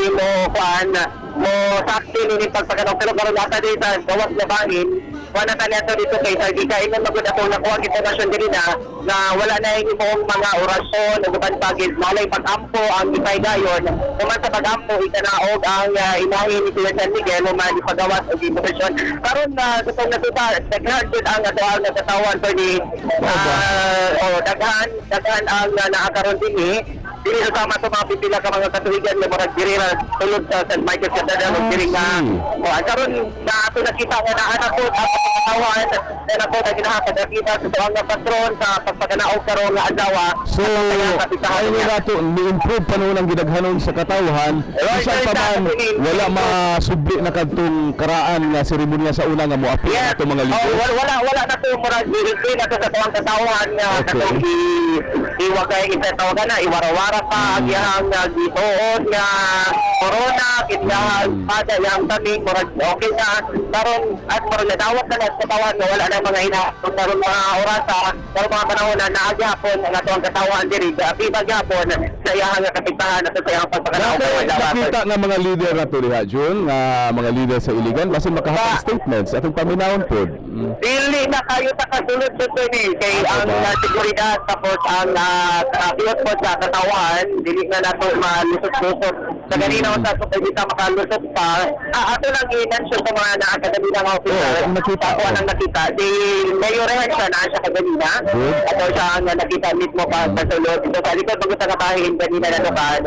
mo kuan mo sakti ni pagpaganaw pero karon ata di sa gawas na bangin wala ta niya dito kay Sardi kay nang magud ako nakuha ang impormasyon diri na wala na yung imong mga orasyon ug uban pagis malay pag-ampo ang ipay gayon kuman sa pag-ampo ikanaog ang inahin ni Kuya San Miguel mo man ipagawas og impormasyon karon na sa natuta daghan jud ang atuang nagkatawan per ni daghan ang naakaron dinhi dili sama sa mga pipila ka mga katuigan nga murag diri ra tulod sa San Michael Cathedral ug diri nga karon na ato nakita nga naanak ko ang pagkatawan na ko na ginahapon nakita sa tuwang nga patron sa pagpaganaog karon nga adlaw so ay nato ni-improve panahon ang gidaghanon sa katawhan bisan pa man wala masubli na kadtong karaan nga seremonya sa una nga moapil ato mga lider wala na to murag diri na to sa tuwang katawhan nga katong iwagay kita tawagan na iwarawara pa ang yang gituon nga corona kinahang pada yang kami murag okay na karon at murag nadawat na sa katawan nga wala na mga ina karon mga orasa karon mga panahon na naagyapon ang atong katawan diri biba gyapon sa iyang kapitahan at sa iyang pagpakanaw nakita nga mga leader na to diha Jun nga mga leader sa Iligan basin makahatag statements atong paminawon pod dili na kayo ta kasulod sa ni kay ang seguridad tapos ang pilot po sa katawan dili na nato malusot-lusot sa ganina sa kita makalusot pa ato lang i-mention sa mga na-akademina nga officer ako ang nakita di mayor siya na siya kaganina ato siya ang nakita mismo pa sa sulod ito sa likod bago sa kapahin ganina na lukan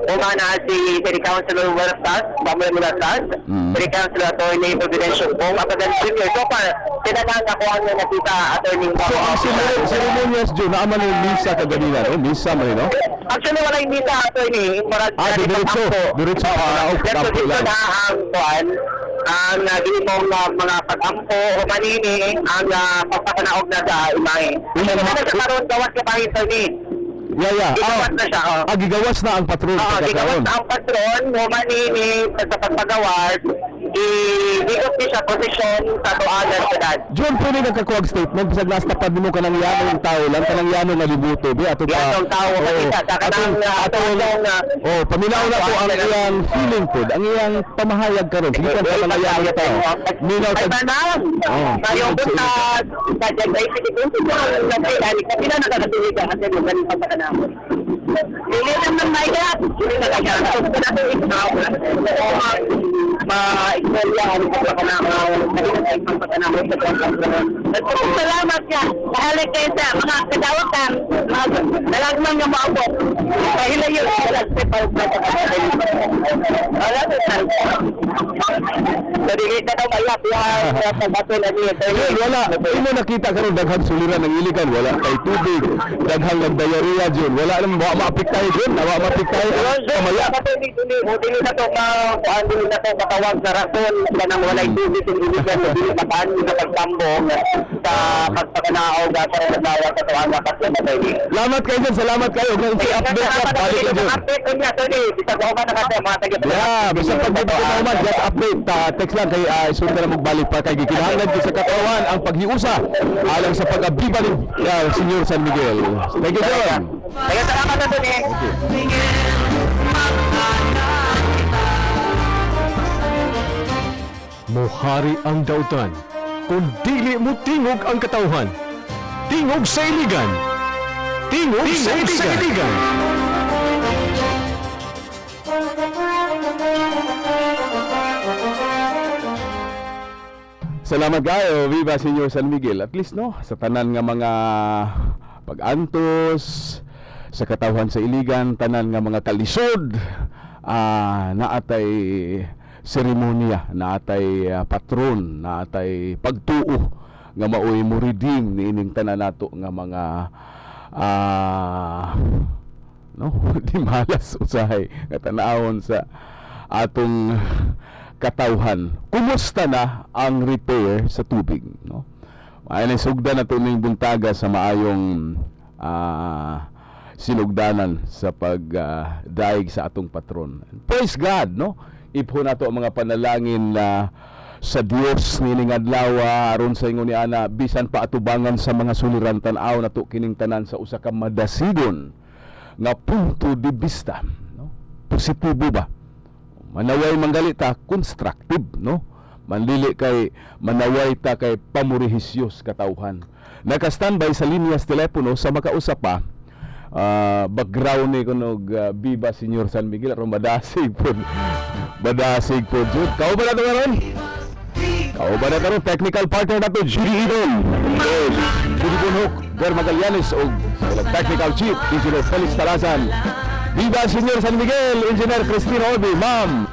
umana si City Councilor Walastas Samuel Walastas City Councilor Attorney Providencio Pong Apagan Jr. so pa tinanang ako ang nakita Attorney so ang ceremonies Jun naaman yung misa kaganina no? Misa man no? Actually wala yung misa Attorney diretso pagkampo lang ang kuan ang gimong mga pag-ampo o manini ang pagpapanaog na sa imahe so karon gawat ka pa Attorney gigawas na siya gigawas na ang patron gigawas na ang patron humanini sa pagpagawas i-ikot niya siya posisyon sa tuagan sa dad John pwede nagkakuwag statement bisag last tapad mo kanang yanong tao lang kanang yanong nalibuto bi ato pa yanong tao makita sa kanang paminaw na po ang iyang feeling po ang iyang pamahayag karon gikan sa mga yanong tao minaw ay banang yung butad sa jagay sa kapila nakakatulig ang atin yung ganun pagpakanamon hindi naman mayat hindi na kaya ito na ito ikaw ma-istorya ang pagpakanamon salamat ka mahalik kayo sa mga kadawakan nalagman nga maabot kahila yun Sadigit na daw mayap yung pagbato na niya. Wala, hindi mo nakita karon daghang suliran ng Iligan, wala kay tubig, daghang nagdayariya dyan, wala nang maapektahe dyan, maapektahe kamaya. Dili na to dili na to matawag sa rason kanang walay tubig yung Iligan, dili pataan sa pagtambong sa pagpakanaog at sa nagdawa sa tuwang dapat yung matay. Salamat kayo dyan, salamat kayo. Kung update ka, balik ka dyan. Update ko niya, Tony. Bisa ko ka na kasi mga taga-taga. Yeah, bisa pagbibig ko naman, just update. Text lang kay isunod ka na magbalik pa kay gikinahanglan ko sa katawan ang paghiusa alang sa pag-abiba ni Senyor San Miguel. Thank you, John. Kaya salamat na, Tony. Mohari ang dautan, kung dili mo tingog ang katawhan. Tingog sa Iligan. Tingog sa Iligan. Salamat kayo, Viva Senyor San Miguel. At least no, sa tanan nga mga pag-antos sa katawhan sa Iligan, tanan nga mga kalisod, naatay seremonya, naatay patron, naatay pagtuo nga maoy mo redeem niining tanan nato nga mga di malas usahay nga tanawon sa atong katawhan. Kumusta na ang repair sa tubig, no? Ay nasugdan na ning buntaga sa maayong sinugdanan sa pagdaig sa atong patron. Praise God, no? Ipon nato ang mga panalangin na sa Dios nining adlaw aron sa ingon ni ana bisan pa atubangan sa mga suliran tan-aw nato kining tanan sa usa ka madasigon nga punto de vista, no? Positibo ba manaway manggali ta constructive, no? Manlili kay manaway ta kay pamurihisyos katawhan. Naka-standby sa linyas telepono sa makausap pa. Background ni kunog Viva Senior San Miguel aron madasig po. Madasig po jud. Kao ba nato karon? Kao ba nato karon technical partner nato Judy Idon. Yes. Judy Bunhok, Gar Magallanes o technical chief Engineer Felix Talazan. Viva Senior San Miguel, Engineer Cristina Obi, ma'am.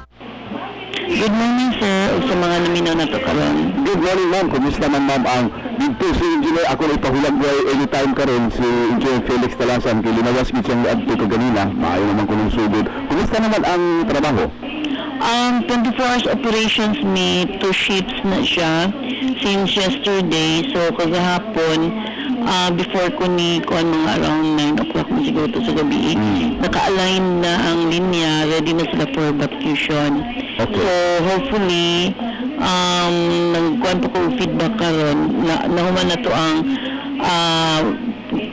Good morning, sir. Sa mga naminaw na to karon. Good morning, ma'am. Kumusta man, ma'am? Ang dito si Engineer, ako na ipahulag buhay anytime karon si Engineer Felix Talasan. Kaya linawas ko siyang adto ko ganina. Maayo naman ko ng sugod. Kumusta naman ang trabaho? 24 hours operations may 2 ships na siya since yesterday. So, kagahapon, before ko ni kuan mga around 9 o'clock na siguro to sa gabi, naka-align na ang linya, ready na sila for evacuation. Okay. So, hopefully, nagkuhan po ko feedback karon na nahuman na to ang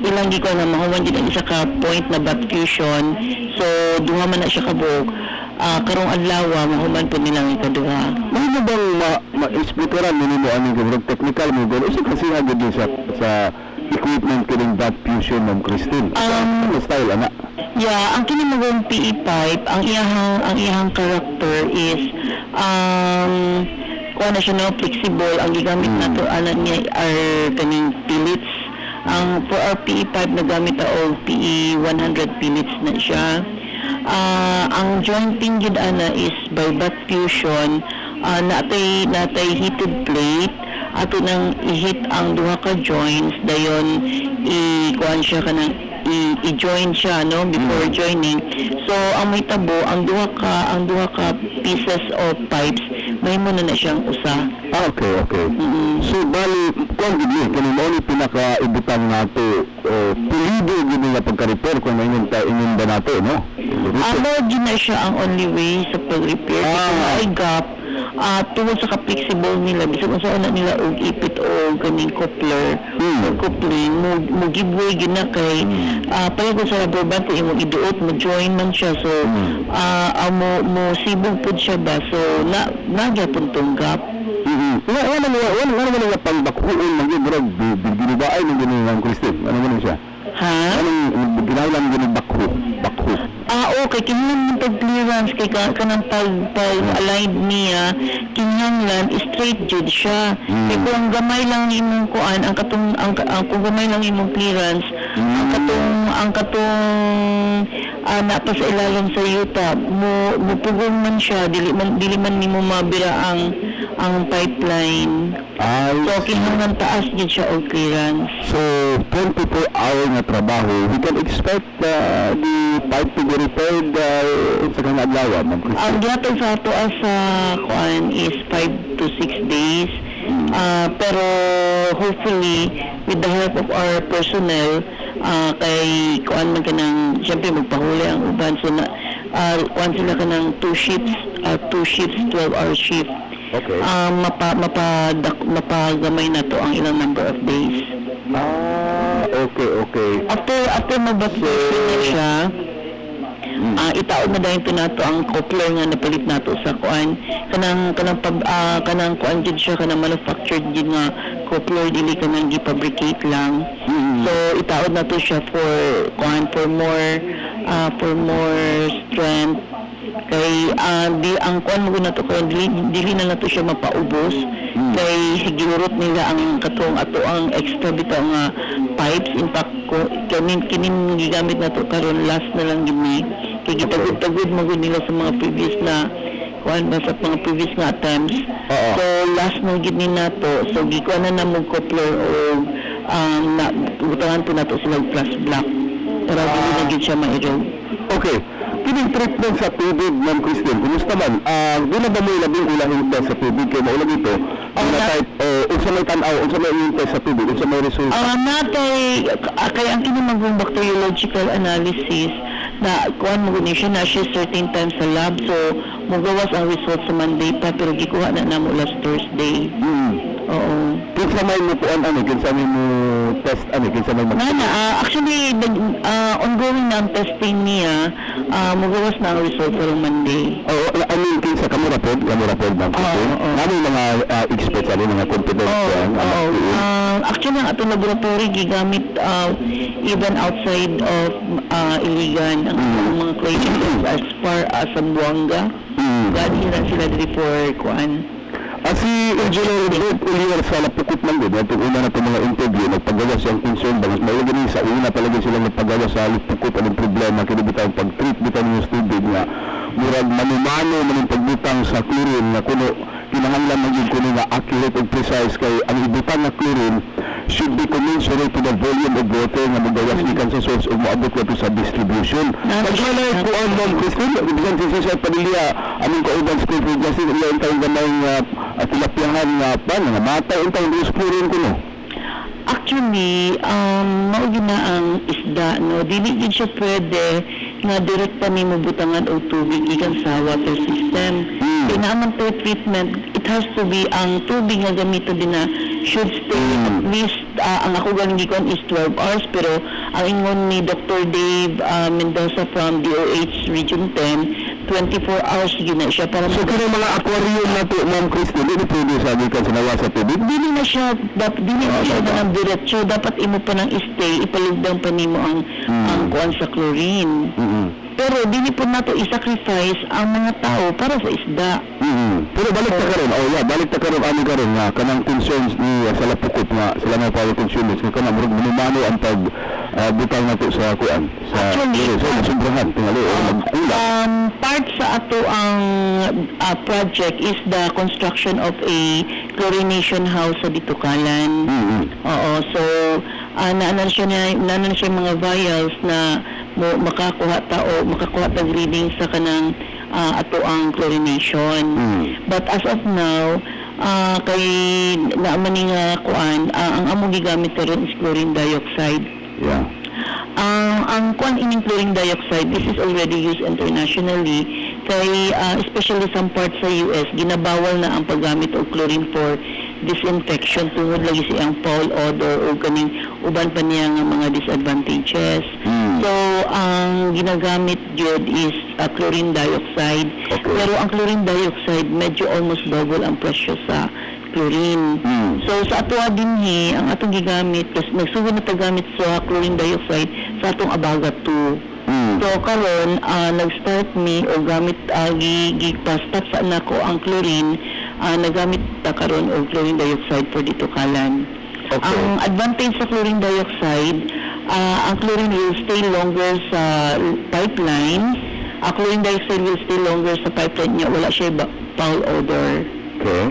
ilang gi ko na mahuman din ang isa ka point na evacuation. So, duha man na siya kabuok. Karong adlaw mahuman po nilang ikaduha. May mo bang ma-explikaran mo ang gawag technical mo gawag? Isa kasi nga din sa equipment kining that fusion, Ma'am Christine. Ano style, anak? Yeah, ang kinamagong PE pipe, ang iyahang character is kuha na siya no, flexible. Ang gigamit na to anan niya are kaning pellets. Ang for our PE pipe nagamit ta og PE 100 pellets na siya. Ang jointing gid ana is by butt fusion. Natay heated plate ato nang i-hit ang duha ka joints dayon i-kuan siya kanang i-join siya no before joining. So ang may tabo ang duha ka pieces of pipes may mo na siyang usa. Okay. So bali kung gid kani mo ni pinaka-ibutang nato pulido gid nga pagka-repair kung ingon ba nato no? Ano gid na siya ang only way sa pag-repair kung ay gap tungod sa ka-flexible nila bisag unsa una nila og ipit o ganing coupler o coupling mo give way gid na kay pareho sa rubber band kung imong iduot mo join man siya so mo sibog pud siya ba so nagyapon tong gap. Wala naman pang-bakuon mag-drug ginubaay ng ganun Christine. Ano ganun siya? Ha? Anong ginawlang ganun bakho? Okay, kinahanglan pag clearance kay kanang pag-aligned niya, kinahanglan straight jud siya. Kay kung gamay lang imong kuan, kung gamay lang imong clearance, ang katong napa sa ilalim sa yuta, mo pugong man siya, dili man nimo mabira ang pipeline. So kinahanglan taas jud siya og clearance. So 24-hour na trabaho, we can expect the pipe to be repaired sa kanang adlaw, Ma'am Christine. Ang gihatag sa ato sa kuan is 5 to 6 days. Pero hopefully with the help of our personnel kay kuan man kanang syempre magpahuli ang uban so na kuan sila kanang 2 shifts 12-hour shift. Okay. Mapagamay na to ang ilang number of days. Okay. After mabaksyon na siya, itaod na dahil nato ang coupler nga napalit nato sa kuan kanang kuan jud siya kanang manufactured jud nga coupler dili kanang gifabricate lang. So itaod nato siya for kuan for more strength kay ang kuan mo na to kay dili na nato siya mapaubos kay ginurot nila ang katong ato ang extra bitaw nga pipes in fact kining gigamit nato karon last na lang gini kay gitagud mo gud nila sa mga previous na kuan ba sa mga previous nga attempts. So last na gid ni nato so gikuan na mo coupler o butangan po nato sila plus black para dili na gid siya mairog. Okay. Kining treatment sa tubig, Ma'am Christine, kumusta man? Di na ba mo ilabing ulahin test sa tubig kaya maulag ito? Unsa may tanaw, unsa may test sa tubig, unsa may resulta? Natay kay ang kinamagong bacteriological analysis na kuan mo guni siya na siya certain times sa lab so magawas ang result sa Monday pa pero gikuha na namo last Thursday. Oo. Kinsa may mo puan kinsa may mo test kinsa may actually ongoing na ang testing niya magawas na ang result sa Monday. I mean Ma'am Christine? Oo. Ano yung mga experts, ano yung mga confident yan? Actually, ang atong laboratory gigamit even outside of Iligan ang mga questions as far as Zamboanga. Ganiran sila diri for kuan. Si Engineer Robert Oliver sa Lapukot man din, itong una na itong mga interview, nagpagawa siyang concern bagas. May ganun sa una talaga silang nagpagawa sa Lapukot anong problema, kinibitaw pag-treat bitaw niyo tubig nga murag manumano man yung pagbutang sa chlorine na kuno kinahanglan maging kuno nga accurate and precise kay ang ibutang na chlorine should be commensurate to the volume of water nga magawas gikan sa source o moabot ka to sa distribution. Paghalay ko ang Ma'am Christine, bisan si Cesar Padilla, aming kauban sa Corporate Justice, ilang taong gamay nga tilapyahan nga pa, nga matay ang taong chlorine kuno. Actually, mao gyud na ang isda, no, dili gyud siya pwede nga direct pa nimo butangan og tubig gikan sa water system. Kailangan per treatment, it has to be ang tubig nga gamiton din na should stay at least ang ako galing gikon is 12 hours, pero ang ingon ni Dr. Dave Mendoza from DOH Region 10, 24 hours yun na siya para So kung mga aquarium na to, Ma'am Christine, hindi pwede sabi ka sa nawa sa tubig? dili na siya na ng diretso, dapat imo pa nang stay ipalugdang pa nimo ang kuan sa chlorine. Pero dili po nato i-sacrifice ang mga tao para sa isda. Pero balik ta karon, balik ta karon ani karon nga kanang concerns ni sa Lapukot nga sila mga power consumers nga kanang murag minumano ang pag butang nato sa kuan sa Actually, so sobrahan tingali o magkulang. Part sa ato ang project is the construction of a chlorination house sa Ditukalan. Oo, so naanan siya mga vials na makakuha ta reading sa kanang ato ang chlorination. But as of now, kay naaman ni nga kuan, ang among gigamit karon is chlorine dioxide. Yeah. Ang kuan ining chlorine dioxide, this is already used internationally kay especially some parts sa US ginabawal na ang paggamit og chlorine for disinfection tungod lagi siyang foul odor o kaning uban pa niya nga mga disadvantages. So ang ginagamit jud is chlorine dioxide. Pero ang chlorine dioxide medyo almost double ang presyo sa chlorine. So sa ato dinhi ang atong gigamit kasi nagsugod na tagamit sa chlorine dioxide sa atong Abaga 2. So karon nag-start mi o gamit gipastak sa nako ang chlorine, nagamit ta karon og chlorine dioxide for Ditukalan. Ang advantage sa chlorine dioxide, ang chlorine will stay longer sa pipeline. Ang chlorine dioxide will stay longer sa pipeline niya, wala siya foul odor. Okay.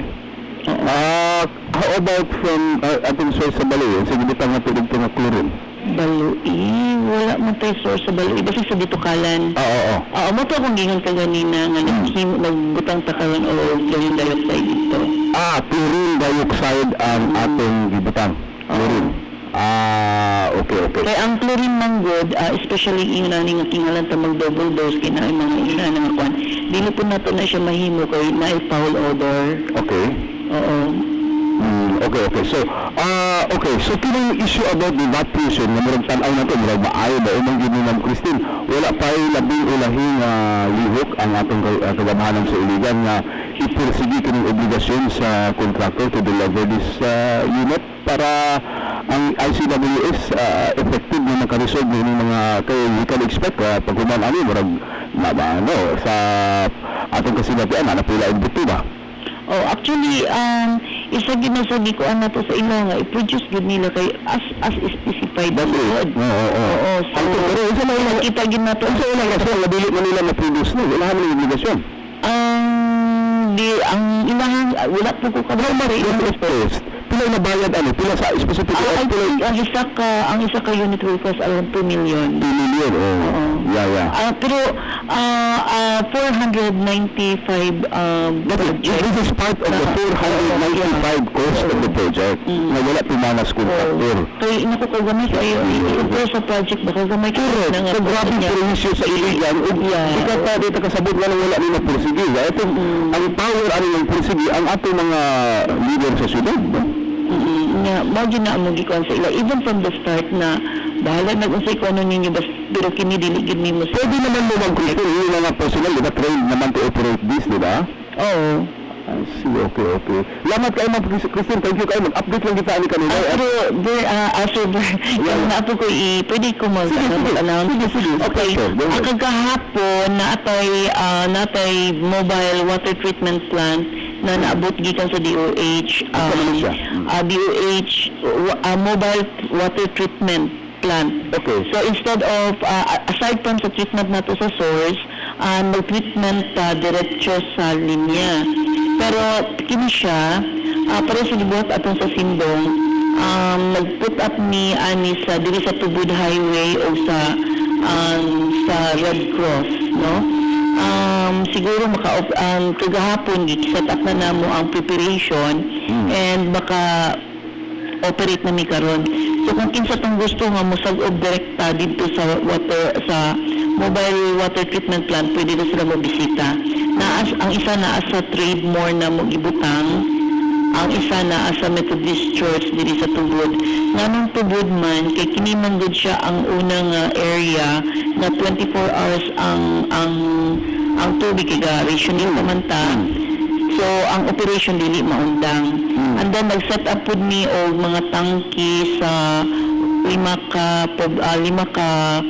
How about from atong source sa Baloy? Sige butang nga tubig nga chlorine. Balui, wala man tayo source sa Balui, basta sa Ditukalan. Oo. Mo to akong gingan ka ganina nga nagbutang takalan o chlorine dioxide dito. Chlorine dioxide ang atong gibutang. Chlorine. Okay. Kaya ang chlorine man good, especially yung nani nga kingalan ta mag-double dose kay na mga ina nga kwan. Dili po nato na siya mahimo kay na foul odor. Okay. Oo. Okay. So kinang issue about the evaporation na murag tanaw na to, murag maayo ba umang gini Ma'am Christine, wala pa labing ulahing lihok ang atong kagamahanan sa Iligan nga ipursige kining obligasyon sa contractor to deliver this unit para ang ICWS effective na makaresolve ng mga kay we can expect pag human ani murag sa atong kasinatian na pila ang buto ba. Actually, isa ginasagi ko na to sa ila nga i-produce good nila kay as specified good. Oo. So, pero isa lang kita gid nato. Isa lang kasi ang nabili man nila na-produce no, wala man yung obligasyon. Ang ilahan wala po ko kabari First, pila na bayad pila sa specific I think ang isa ka unit will cost around 2 million. 2 million. Yeah. Pero 495 This is part of the 495 cost of the project na wala pimanas contractor. Kaya naku kagamay kayo i-compare sa project baka gamay kayo na nga. So grabe permisyo sa Iligan ikaw pa dito kasabot nga wala ni magpursige. Ito ang power yung pursige ang ato mga leader sa syudad. Mao na mo gikuan sa ila even from the start na bahala nag-unsay ko ano ninyo pero kini dili gid nimo. Pwede naman mo mag-control yung mga personnel, diba? Trained naman to operate this, diba? Oo. Sige, okay. Lamat kayo, Ma'am Christine. Thank you kayo. Mag-update lang kita ani kanina. Pero, Sir Ber, yung naapo ko, pwede ko mag-announce. Sige. Okay, Sure, go ahead. ang kagahapon, natay mobile water treatment plant na naabot gikan sa DOH. Ano siya? DOH, mobile water treatment plant. Okay. So instead of, aside from sa treatment nato sa source, mag-treatment diretso sa linya. Pero kini siya, para sa libuhat atong sa Sindong, nag-put up ni ani sa diri sa Tubod Highway o sa Red Cross, no? Siguro kagahapon set up na namo ang preparation and baka operate na mi karon. So kung kinsa tong gusto nga mosag-og direkta dito sa mobile water treatment plant, pwede na sila mobisita. Ang isa na sa Trademore na mo gibutang, ang isa na sa Methodist Church diri sa Tubod. Nganong Tubod man kay kini man gud siya ang unang area na 24 hours ang tubig kay rationing pamanta. So ang operation dili maundang. And then nag-set up pud ni og mga tangki sa lima ka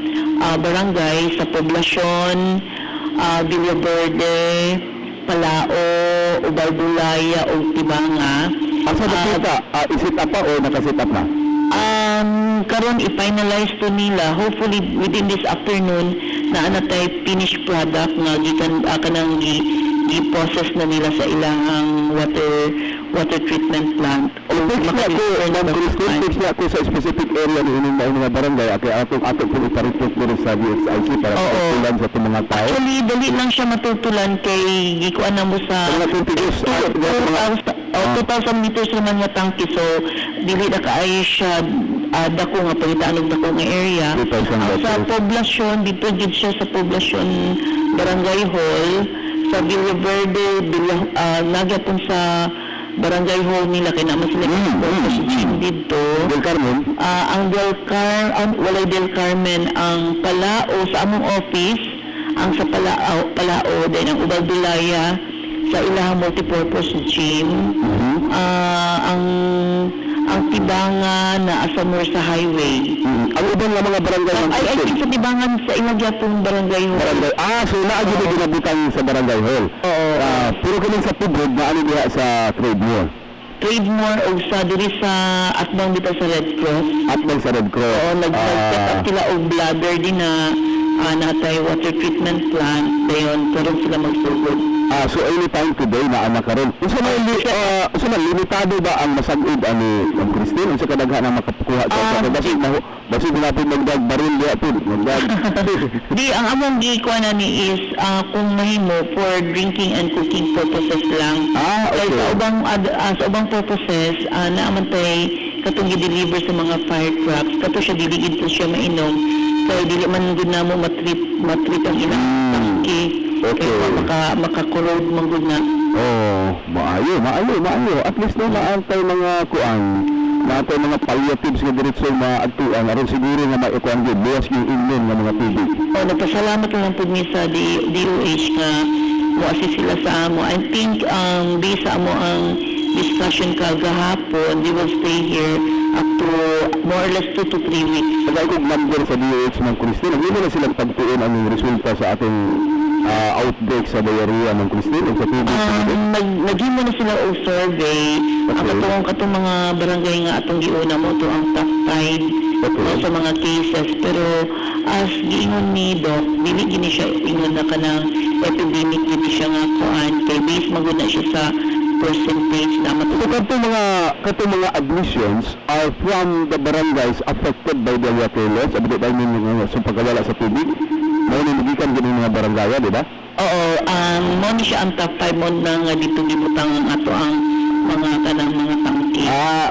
barangay sa poblasyon, Villa Verde, Palao, Ubaldulaya o Tibanga. Asa nakita? Isit up pa o nakasit up na? Karon i-finalize to nila hopefully within this afternoon na anatay finished product nga gikan kanang i-process na nila sa ilang water treatment plant. Fix na ako sa specific area ni inyong mga barangay at atong kung ipareport mo rin sa DXIC para matutulan sa itong mga tao. Actually, dali lang siya matutulan kay gikuan na mo sa Mga 20 years, 2,000 meters naman nga tangki, so dili na kaayo siya dako nga pangitaan og dako nga area. 2,000 Sa poblasyon, dito gid siya sa poblasyon Barangay Hall, sa Villa Verde, nagyapon sa Barangay Hall nila kay naman sila dito. Del Carmen? Walay Del Carmen ang Palao sa among office, ang sa Palao din ang Ubaldulaya sa ilang multipurpose gym. Ang Tibanga na Asamor sa highway. Ang ibang nga mga barangay ng I think sa Tibangan sa ilang gyapong barangay hall. So naagin na ginabutang sa barangay hall. Oo. Pero kami sa Tubod, naano diha sa Trademore. Trademore o sa diri sa atbang dito sa Red Cross. At bang sa Red Cross. Oo, nag-set up sila og bladder din na natay water treatment plant dayon karon sila magsugod. So anytime today na anak karon. Unsa man limitado ba ang masag-id ani Ma'am Christine? Unsa kadaghan ang makakuha sa basig na pud magdag baril diha pud magdag. Di ang among gikuha na ni is kung mahimo for drinking and cooking purposes lang. Okay. Sa ubang purposes naaman tay katong gi-deliver sa mga fire trucks kato siya diligid po siya mainom. So dili man gud namo matrip ang ilang tangki. Okay. Kaya makakorod man gud na. Maayo. At least na naantay mga kuan. Naantay mga palliatives nga diretso maadtuan aron siguro nga maikuan gid buwas yung immune nga mga tubig. Nagpasalamat lang pud mi sa DOH nga mo-assist sila sa amo. I think based sa amo ang discussion kagahapon, they will stay here up to more or less 2 to 3 weeks. Pagay kong number sa DOH ng Christine, hindi na silang pagtuon ang resulta sa ating outbreak sa diarrhea ng Christine o sa tubig. Naghimo na sila o survey ang katong mga barangay nga atong giuna mo to ang top 5 sa mga cases, pero as giingon ni Doc, dili gini siya ingon na kanang epidemic gini siya nga kuan kay base magud na siya sa percentage na So katong mga admissions are from the barangays affected by the water loss, abot tayo ng sa pagkawala sa tubig. May magikan gini mga barangay, di ba? Oo, mo ni siya ang top 5 mo na nga dito gibutang ang ato ang mga kanang mga tangki.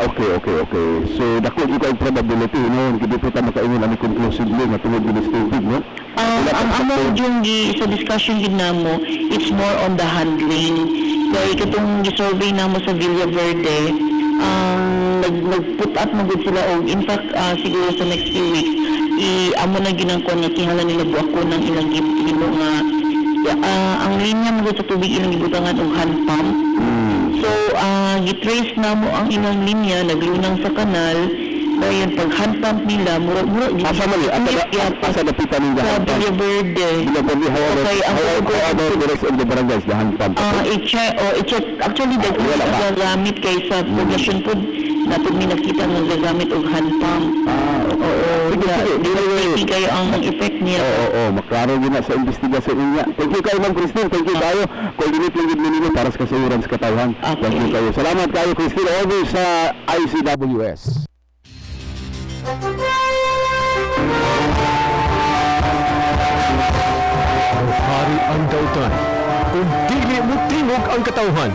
Okay. So dako gyud kay probability no, hindi po ta makaingon ani conclusively nga tungod ginis tubig, no? Ang among yung sa discussion gid namo, it's more on the handling. Kaya katong survey namo sa Villa Verde, nag-put up magud sila og in fact siguro sa next few weeks amo na ginangkon nga kinahanglan nila buakon ng ilang gimo nga ang linya mo sa tubig ilang ibutangan og hand pump. So, gitrace na mo ang ilang linya, naglunang sa kanal, dayon pag hand pump nila, mura Asa man asa dapitan ng sa hand pump? Villa Verde. Okay, ang how about the rest of the barangays, the hand pump? I-check, actually, Wala ba? gagamit kay sa poblasyon po, natin may nakita ng gagamit og hand pump. Sige, kayo ang effect niya. Oo, maklaro gina sa investigasyon niya. Thank you kayo, Ma'am Christine. Thank you kayo. Coordinate lang gid ninyo para sa kasuhuran sa katawhan. Thank you kayo. Salamat kayo, Christine. Over sa ICWS. Hari ang dautan. Kung dili mo tingog ang katawhan.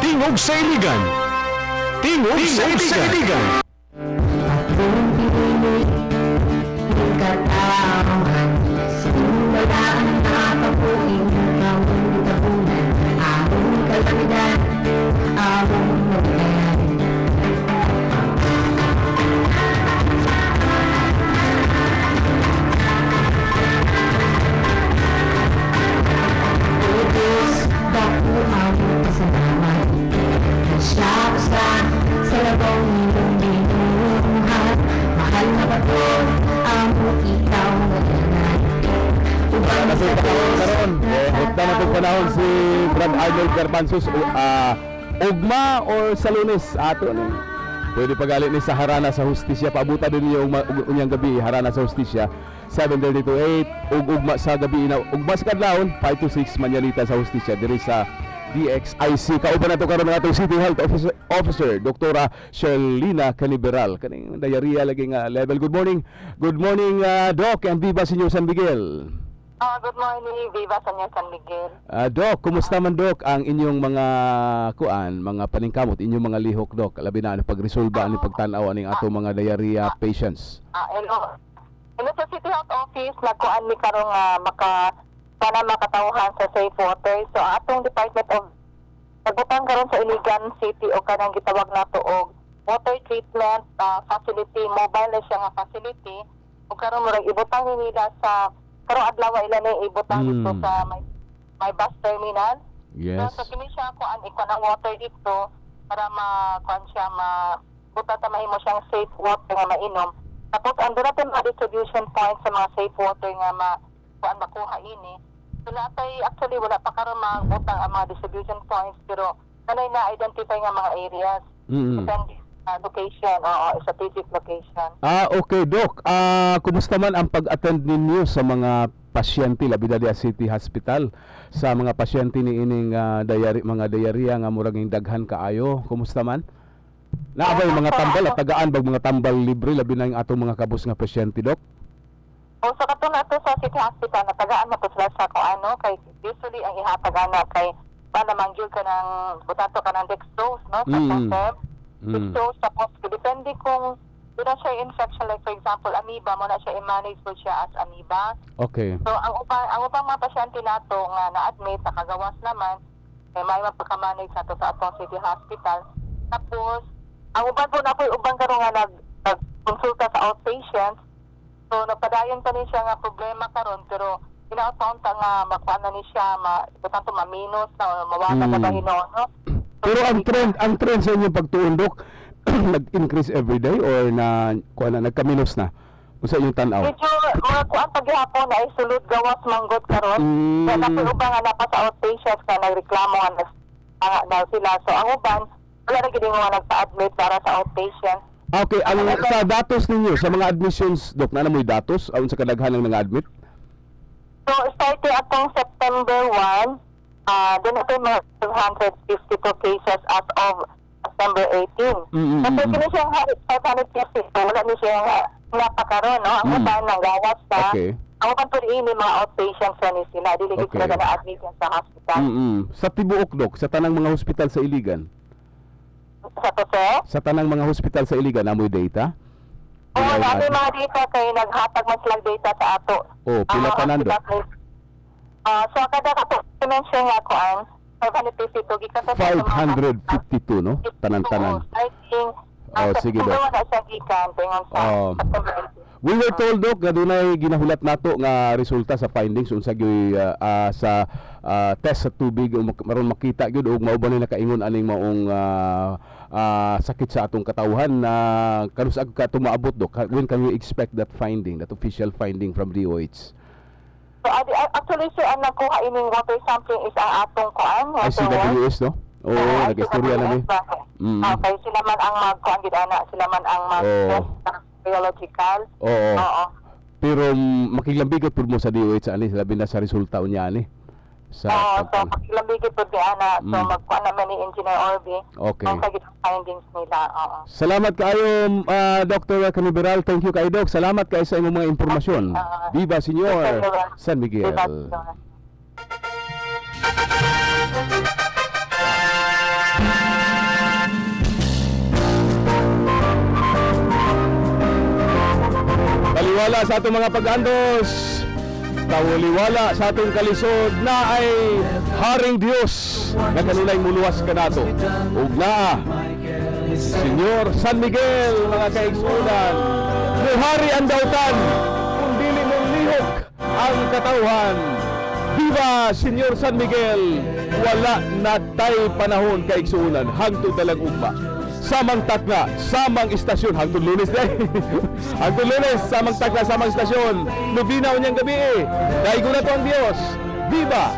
Tingog sa iligan. Tingog sa iligan. Sa labong iyong binuhat, mahal na bato ang ikaw maganan. Ubang sa Karon, hugda na itong panahon si Brad Arnold Garbanzos. Ugma or sa Lunes ato ni. Pwede pagali ni sa Harana sa Hustisya. Paabuta din niyo unyang gabi Harana sa Hustisya 7:30 to 8 ug ugma sa gabi na ugma sa kadlawon 5 to 6 manyanita sa Hustisya diri sa DXIC. Kauban nato karon ng atong City Health Officer Doktora Sherlina Caniberal kaning diarrhea lagi nga level. Good morning Doc and Viva Senior San Miguel. Good morning, Viva Senior San Miguel. Doc, kumusta man Doc ang inyong mga mga paningkamot, inyong mga lihok Doc, labi na ang pagresolba ani pagtan-aw aning ato mga diarrhea patients. Hello sa City Health Office, nagkuan mi karong para makatawhan sa safe water. So atong Department of nagbutang karon sa Iligan City o kanang gitawag nato og water treatment facility, mobile na siya nga facility. O karon murag ibutang ni nila sa karong adlaw ila na ibutang dito sa may bus terminal. Yes. So kini siya ko an iko ng water dito para ma-kuan siya buta ta mahimo siyang safe water nga mainom. Tapos ando natin mga distribution points sa mga safe water nga makuha ini. So natay actually wala pa karon magbutang ang mga distribution points pero kanay na-identify nga mga areas. Depende location o strategic location. Okay Doc. Kumusta man ang pag-attend ninyo sa mga pasyente labi na sa City Hospital sa mga pasyente ni ining mga diarrhea nga murag daghan kaayo? Kumusta man? Naabay mga tambal at tagaan bag mga tambal libre labi na yung atong mga kabus nga pasyente Doc? O sa katong nato sa City Hospital natagaan na po sila sa kay usually ang ihatag ana kay para mangyud ka ng butato ka ng dextrose no sa concept. Dextrose tapos depende kung doon siya infection like for example amoeba mo na siya i-manage po siya as amoeba. Okay. So ang ubang mga pasyente nato nga na-admit sa kagawas naman may mapaka-manage nato sa atong City Hospital. Tapos ang uban po na po ubang karon nga nag-konsulta sa outpatients. So napadayon pa ni siya nga problema karon pero inautaon ta nga makuha na ni siya tanto maminos na mawala na bahino no. Pero ang trend sa inyong pagtuon Doc nag-increase every day or nagkaminos na? Unsa inyong tan-aw? Medyo mga kuan paghapon na isulod gawas manggot karon. Kaya napoy ubang nga napa sa outpatients ka nagreklamo nga daw sila. So ang uban wala na gid nga nagpa-admit para sa outpatients. Okay, sa datos ninyo, sa mga admissions, Doc, na mo'y datos? Ayon sa kadaghan ng nag-admit? So, starting atong September 1, doon natin mga 252 cases as of September 18. Kasi kini siyang 550, wala ni siya napakaroon, no? Ang upan ng gawas pa. Okay. Ang upan po rin mga outpatients na ni sila. Diligid sila na admit sa hospital. Sa tibuok, Doc, sa tanang mga hospital sa Iligan? Sa to, sir? Sa tanang mga hospital sa Iligan, amoy data? Oo, namin mga data kay naghatag mas lang data sa ato. Pila tanan, Doc? So, kada ka-mention nga ko ang 552 gikan sa 552, no? Tanan-tanan. I think sige, Doc. na siya gikan tingon sa We were told, Doc, nga dunay ginahulat nato nga resulta sa findings unsa gyoy sa test sa tubig maron makita gyud og mao ba ni nakaingon aning maong sakit sa atong katawhan na kanus-ag ka tumaabot, Doc. When can we expect that finding, that official finding from DOH? So, actually, sir, ang nakuha ining water sampling is ang atong kuan. ICWS, no? Oo, nag-istorya na ni. Okay, sila man ang magkuan gid ana, sila man ang mag-test ng biological. Oo. Pero makiglambigot pud mo sa DOH ani, labi na sa resulta unya ani. So pakilambigit po di ana, so magkuan naman ni Engineer Orby. Okay. Ang sagid ang findings nila. Oo. Salamat kaayo, Dr. Caniveral. Thank you kay Doc. Salamat kay sa imong mga impormasyon. Viva Señor San Miguel. Diba, sir? Taliwala sa atong mga pag-andos. Tawaliwala sa atong kalisod na ay Haring Dios na kanunay muluwas kanato. Ug na Señor San Miguel, mga kaigsunan, muhari ang dautan kung dili mong lihok ang katawhan. Viva Señor San Miguel. Wala na tay panahon kaigsunan hangtod dalang ugma. Samang takna, samang istasyon hangtod Lunes day. Hangtod Lunes, samang takna, samang istasyon. Lubina unyang gabi. Daigo na to ang Dios. Viva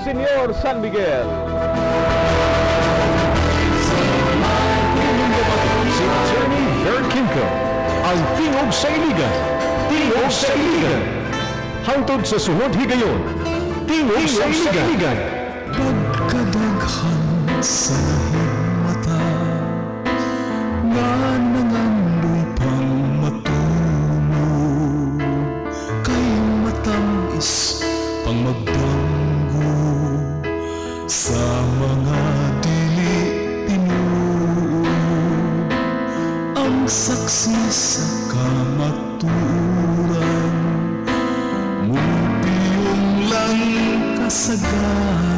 Señor San Miguel. Si Attorney Ver Kinko, ang Tingog sa Iligan. Tingog sa Iligan. Hangtod sa sunod higayon. Tingog sa Iligan. Pagkadaghan sa himata nga nangandoy pang matunog kay matamis pang magbanggo sa mga dili tinuod ang saksi sa kamaturan mupiyong lang kasagaran.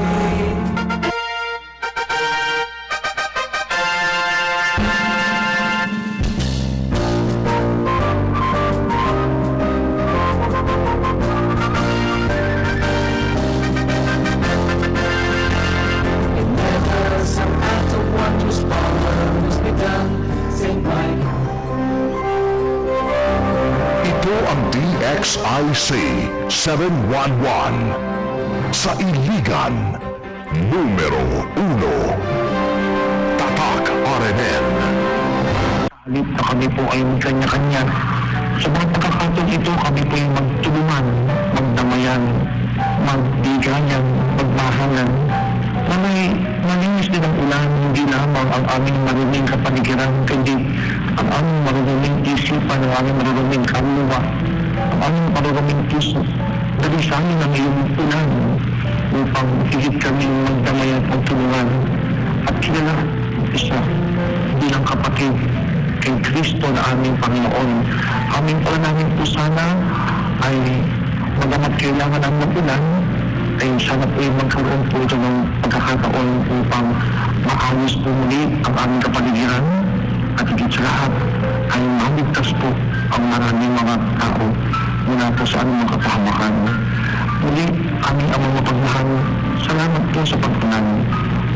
Ito ang DXIC 711 sa Iligan, numero 1. Tatak RNN. Halit na kami po ay kanya-kanya. Sa mga pagkakataon ito, kami po ay magtulungan, magdamayan, magbigayan, magmahalan. Manay, malinis din ang ulan, hindi lamang ang aming maruming kapaligiran, kundi ang aming maruming isipan, ang aming maruming kaluluwa, ang aming maruming puso. Dali sa amin ang iyong ulan upang higit kaming magdamayan at magtulungan. At kilala isa bilang kapatid kay Kristo na aming Panginoon. Aming panalangin po sana ay magamat kailangan ang magulan ay sana po ay magkaroon po ito ng pagkakataon upang maayos po muli ang aming kapaligiran at higit sa lahat ay maligtas po ang maraming mga tao mula po sa anumang kapahamakan. Muli, aming amang mapagmahal, salamat po sa pagpunan.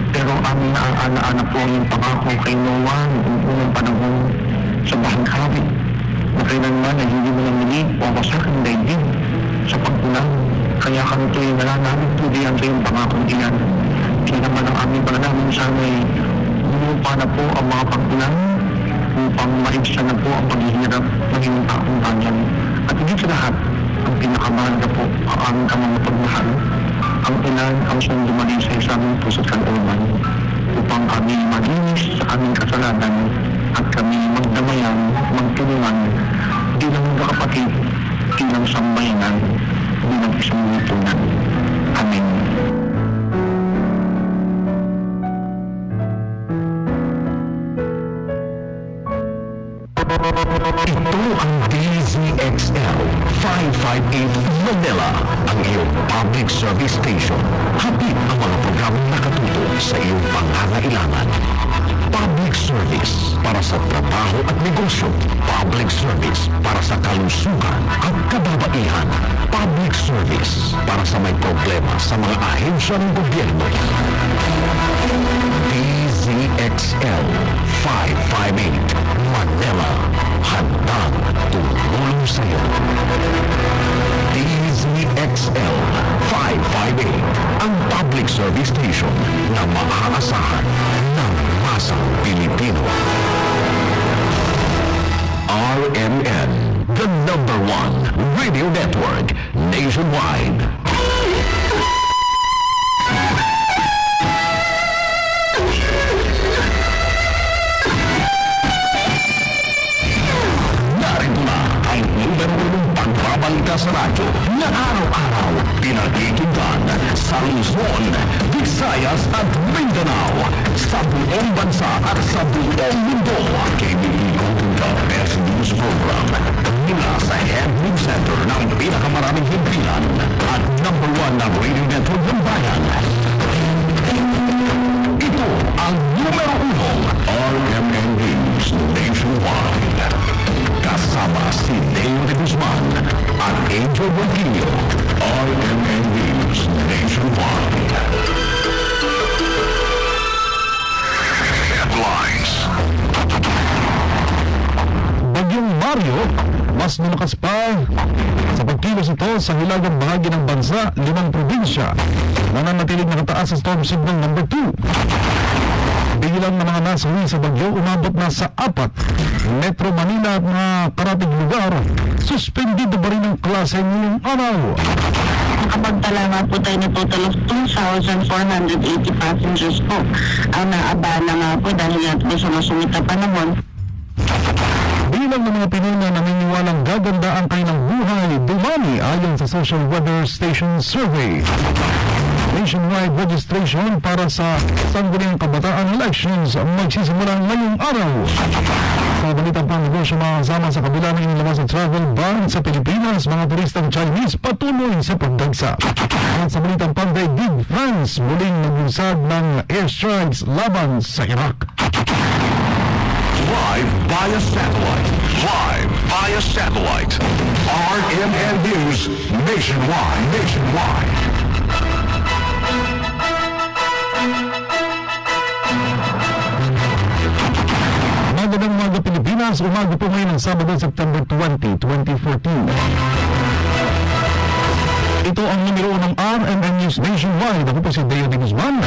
Pero aming naaala-ala po ang iyong pangako kay Noah noong unang panahon sa bahang kawit na kailanman ay hindi mo na muli o wasak ang daigdig sa pagpunan. Kaya kami ito'y nalanamit po diyan sa iyong pangako iyan. Kaya naman ang aming panalangin sana ay umupa na po ang mga pagpunan upang maibsan na po ang paghihirap ng iyong taong bayan. At higit sa lahat, ang pinakamahalaga po ang aming kamang mapagmahal, ang ilan ang siyang dumalisay sa aming puso't kalooban upang kami malinis sa aming kasalanan at kami magdamayan, magtulungan bilang magkakapatid, bilang sambayanan, bilang isang lipunan. Amen. Ito ang DZXL 558 Manila, ang iyong public service station. Hatid ang mga programang nakatutok sa iyong pangangailangan. Public service para sa trabaho at negosyo. Public service para sa kalusugan at kababaihan. Public service para sa may problema sa mga ahensya ng gobyerno. DZXL 558 Manila, handang tumulong sa iyo. DZXL 558, ang public service station na maaasahan ng masang Pilipino. RMN, the #1 radio network nationwide. Narito na ang #1 pagbabalita sa radyo na araw-araw pinakikinggan sa Luzon, Visayas at Mindanao, sa buong bansa at sa buong mundo. KBP Golden Best News Program mula sa Head News Center ng pinakamaraming himpilan at #1 na radio network ng bayan. Ito ang #1 RMN News Nationwide. Kasama si Deo de Guzman at Angel Bonquillo. RMN News Nationwide. Headlines. Bagyong Mario, mas lumakas pa sa pagkilos ito sa hilagang bahagi ng bansa, 5 probinsya. Nananatiling nakataas sa storm signal number 2. Bilang ng mga nasawi sa bagyo umabot na sa 4. Metro Manila at mga karating lugar, suspendido ba rin ang klase ngayong araw? Nakapagtala nga po tayo na total of 2,480 passengers po ang naabala nga po dahil nga po sa masumita panahon. Bilang ng mga Pinoy na naniniwalang gaganda ang kanilang buhay, dumami ayon sa Social Weather Station Survey. Nationwide registration para sa Sangguniang Kabataan Elections magsisimula ngayong araw. Sa balitang pang-negosyo, mga kasama sa kabila ng inilabas sa travel ban sa Pilipinas, mga turistang Chinese patuloy sa pagdagsa. At sa balitang pang-daigdig, France muling naglunsad ng airstrikes laban sa Iraq. Live via satellite. Live via satellite. RMN News Nationwide. Nationwide. Magandang umaga Pilipinas, umaga po ngayon ng Sabado, September 20, 2014. Ito ang numero ng RMN News Nationwide. Ako po si Deo de Guzman.